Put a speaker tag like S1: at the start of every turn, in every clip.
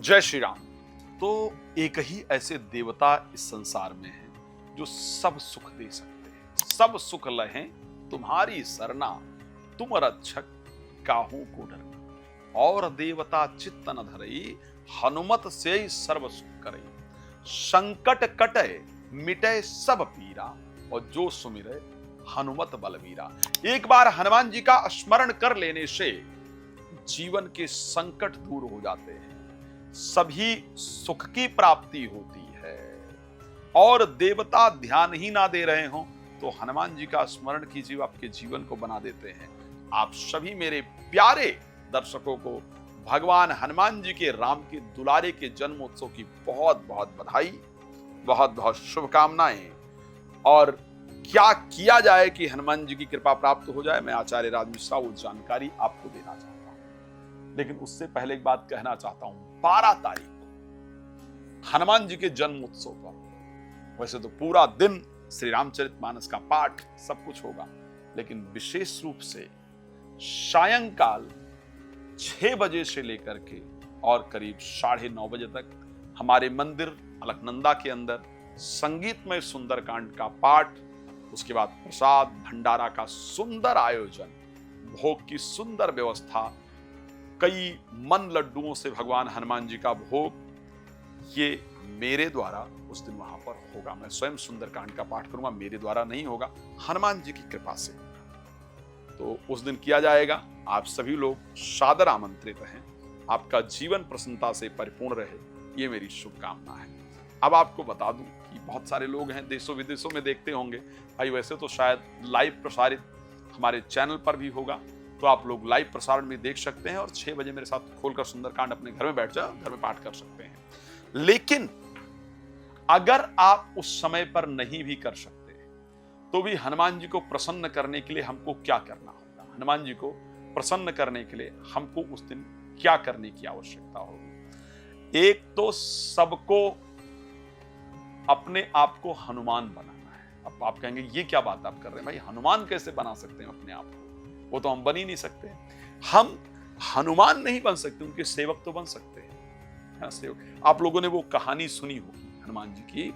S1: जय श्री राम। तो एक ही ऐसे देवता इस संसार में हैं जो सब सुख दे सकते हैं। सब सुख लहें तुम्हारी सरना, तुम रक्षक काहू को डरना। और देवता चित्त न धरई, हनुमत से ही सर्व सुख करई। संकट कटे मिटे सब पीरा, और जो सुमिरे हनुमत बलवीरा। एक बार हनुमान जी का स्मरण कर लेने से जीवन के संकट दूर हो जाते हैं, सभी सुख की प्राप्ति होती है। और देवता ध्यान ही ना दे रहे हो तो हनुमान जी का स्मरण कीजिए, आपके जीवन को बना देते हैं। आप सभी मेरे प्यारे दर्शकों को भगवान हनुमान जी के, राम के दुलारे के जन्मोत्सव की बहुत बहुत बधाई, बहुत बहुत शुभकामनाएं। और क्या किया जाए कि हनुमान जी की कृपा प्राप्त हो जाए, मैं आचार्य राज मिश्रा वो जानकारी आपको देना चाहता हूं। लेकिन उससे पहले एक बात कहना चाहता हूं। 12 तारीख को हनुमान जी के जन्म उत्सव पर वैसे तो पूरा दिन श्री रामचरितमानस का पाठ सब कुछ होगा, लेकिन विशेष रूप से सायंकाल 6 बजे से लेकर के और करीब 9:30 बजे तक हमारे मंदिर अलकनंदा के अंदर संगीतमय सुंदरकांड का पाठ, उसके बाद प्रसाद भंडारा का सुंदर आयोजन, भोग की सुंदर व्यवस्था, कई मन लड्डुओं से भगवान हनुमान जी का भोग, ये मेरे द्वारा उस दिन वहां पर होगा। मैं स्वयं सुंदरकांड का पाठ करूंगा, मेरे द्वारा नहीं होगा, हनुमान जी की कृपा से। तो उस दिन किया जाएगा। आप सभी लोग सादर आमंत्रित हैं। आपका जीवन प्रसन्नता से परिपूर्ण रहे, ये मेरी शुभकामना है। अब आपको बता दूं कि बहुत सारे लोग हैं देशों विदेशों में देखते होंगे भाई, वैसे तो शायद लाइव प्रसारित हमारे चैनल पर भी होगा, तो आप लोग लाइव प्रसारण में देख सकते हैं और 6 बजे मेरे साथ खोलकर सुंदरकांड अपने घर में बैठ जाओ, घर में पाठ कर सकते हैं। लेकिन अगर आप उस समय पर नहीं भी कर सकते तो भी हनुमान जी को प्रसन्न करने के लिए हमको क्या करना होगा, हनुमान जी को प्रसन्न करने के लिए हमको उस दिन क्या करने की आवश्यकता होगी। एक तो सबको अपने आप को हनुमान बनाना है। अब आप कहेंगे ये क्या बात आप कर रहे हैं भाई, हनुमान कैसे बना सकते हैं अपने आप को, वो तो हम बन ही नहीं सकते। हम हनुमान नहीं बन सकते, उनके सेवक तो बन सकते हैं। सेवक, आप लोगों ने वो कहानी सुनी होगी हनुमान जी की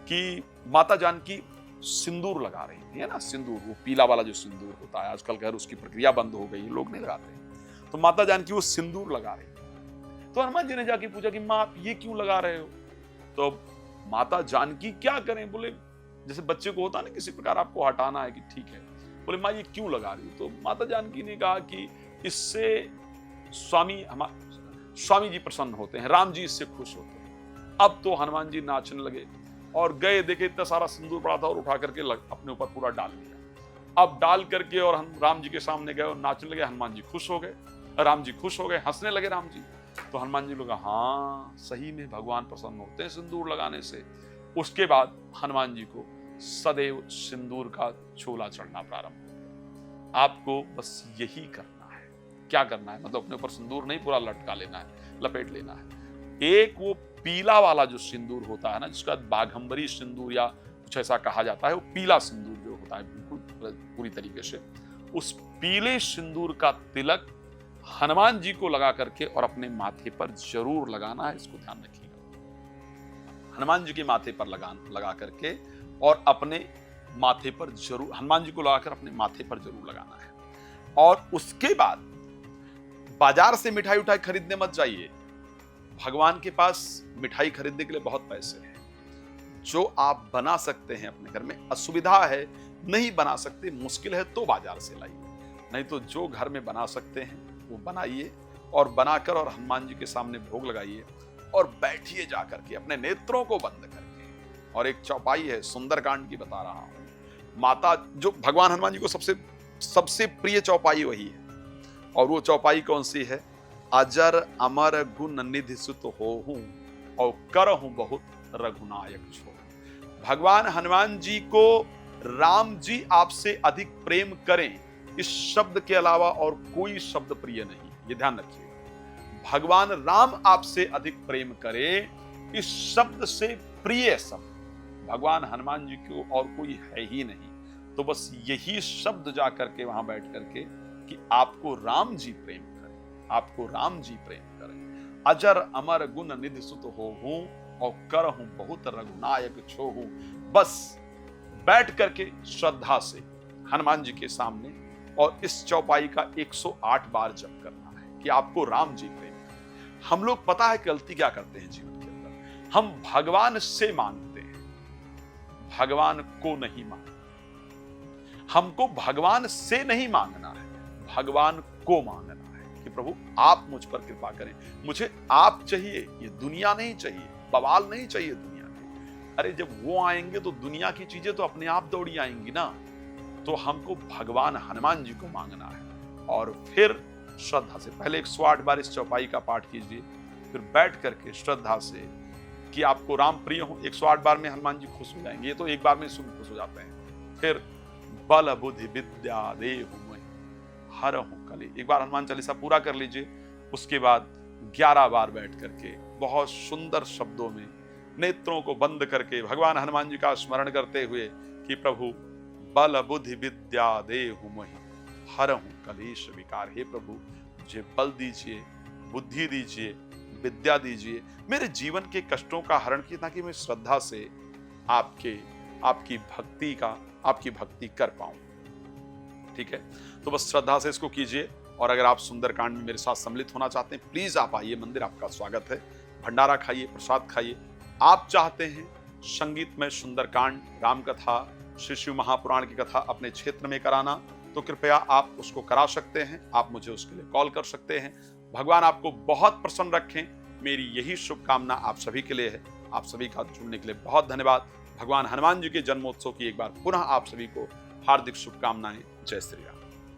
S1: कि माता जानकी सिंदूर लगा रही थी, है ना, सिंदूर, वो पीला वाला जो सिंदूर होता है, आजकल खैर उसकी प्रक्रिया बंद हो गई, लोग नहीं लगाते। तो माता जानकी वो सिंदूर लगा रही थी। तो हनुमान जी ने जाके पूछा कि माँ आप ये क्यों लगा रहे हो। तो माता जानकी क्या करें, बोले जैसे बच्चे को होता है ना, किसी प्रकार आपको हटाना है कि ठीक है, बोले माँ ये क्यों लगा रही हो। तो माता जानकी ने कहा कि इससे स्वामी जी प्रसन्न होते हैं, राम जी इससे खुश होते हैं। अब तो हनुमान जी नाचने लगे और गए, देखे इतना सारा सिंदूर पड़ा था और उठा करके अपने ऊपर पूरा डाल लिया। अब डाल करके और हम राम जी के सामने गए और नाचने लगे। हनुमान जी खुश हो गए, राम जी खुश हो गए, हंसने लगे राम जी। तो हनुमान जी लोग, हाँ सही में भगवान प्रसन्न होते हैं सिंदूर लगाने से। उसके बाद हनुमान जी को सदैव सिंदूर का छोला चढ़ना प्रारंभ हो गया। आपको बस यही करना है। क्या करना है मतलब, अपने ऊपर सिंदूर नहीं पूरा लटका लेना है, लपेट लेना है। एक वो पीला वाला जो सिंदूर होता है ना, जिसका बाघंबरी सिंदूर या कुछ ऐसा कहा जाता है, वो पीला सिंदूर जो होता है बिल्कुल पूरी तरीके से, उस पीले सिंदूर का तिलक हनुमान जी को लगा करके और अपने माथे पर जरूर लगाना है। इसको ध्यान रखिएगा, हनुमान जी के माथे पर लगा करके और अपने माथे पर जरूर, हनुमान जी को लगाकर अपने माथे पर जरूर लगाना है। और उसके बाद बाजार से मिठाई उठाई खरीदने मत जाइए। भगवान के पास मिठाई खरीदने के लिए बहुत पैसे हैं। जो आप बना सकते हैं अपने घर में, असुविधा है नहीं बना सकते, मुश्किल है, तो बाजार से लाइए। नहीं तो जो घर में बना सकते हैं वो बनाइए और बनाकर और हनुमान जी के सामने भोग लगाइए और बैठिए जाकर के अपने नेत्रों को बंद करके। और एक चौपाई है सुंदरकांड की बता रहा हूं, माता जो भगवान हनुमान जी को सबसे प्रिय चौपाई वही है। और वो चौपाई कौन सी है, अजर अमर गुण निधि सुत होहूं और करहूं बहुत रघुनायक छो। भगवान हनुमान जी को राम जी आपसे अधिक प्रेम करें, इस शब्द के अलावा और कोई शब्द प्रिय नहीं, ये ध्यान रखिएगा। भगवान राम आपसे अधिक प्रेम करे, इस शब्द से प्रिय शब्द भगवान हनुमान जी को और कोई है ही नहीं। तो बस यही शब्द जा करके वहां बैठ करके कि आपको राम जी प्रेम करें, आपको राम जी प्रेम करें। अजर अमर गुण निधि सुत हो हूं और कर हूं बहुत रघुनायक छो हूं। बस बैठ करके श्रद्धा से हनुमान जी के सामने और इस चौपाई का 108 बार जप करना है कि आपको राम जी प्रेम करें। हम लोग पता है गलती क्या करते हैं जीवन के अंदर, हम भगवान से मांगते हैं, भगवान को नहीं मांगते। हमको भगवान से नहीं मांगना है, भगवान को मांगना है कि प्रभु आप मुझ पर कृपा करें, मुझे आप चाहिए, ये दुनिया नहीं चाहिए, बवाल नहीं चाहिए दुनिया के। अरे जब वो आएंगे तो दुनिया की चीजें तो अपने आप दौड़ी आएंगी ना। तो हमको भगवान हनुमान जी को मांगना है और फिर श्रद्धा से पहले 108 बार इस चौपाई का पाठ कीजिए, फिर बैठ करके श्रद्धा से कि आपको राम प्रिय हो। 108 बार में हनुमान जी खुश हो जाएंगे, ये तो एक बार में सुन खुश हो जाते हैं। फिर बल बुद्धि विद्या देहु मोहि हरहु कली, एक बार हनुमान चालीसा पूरा कर लीजिए। उसके बाद 11 बार बैठ करके बहुत सुंदर शब्दों में नेत्रों को बंद करके भगवान हनुमान जी का स्मरण करते हुए कि प्रभु बल बुद्धि विद्या देहु मोहि हरहु कलेश विकार, हे प्रभु मुझे बल दीजिए, बुद्धि दीजिए, विद्या दीजिए, मेरे जीवन के कष्टों का हरण कीजिए ताकि मैं श्रद्धा से आपकी भक्ति कर पाऊं। ठीक है, तो बस श्रद्धा से इसको कीजिए। और अगर आप सुंदरकांड में मेरे साथ सम्मिलित होना चाहते हैं, प्लीज आप आइए, मंदिर आपका स्वागत है। भंडारा खाइए, प्रसाद खाइए। आप चाहते हैं संगीत में सुंदरकांड, राम कथा, श्री शिव महापुराण की कथा अपने क्षेत्र में कराना, तो कृपया आप उसको करा सकते हैं। आप मुझे उसके लिए कॉल कर सकते हैं। भगवान आपको बहुत प्रसन्न रखें, मेरी यही शुभकामना आप सभी के लिए है। आप सभी का जुड़ने के लिए बहुत धन्यवाद। भगवान हनुमान जी के जन्मोत्सव की एक बार पुनः आप सभी को हार्दिक शुभकामनाएं। जय श्री राम।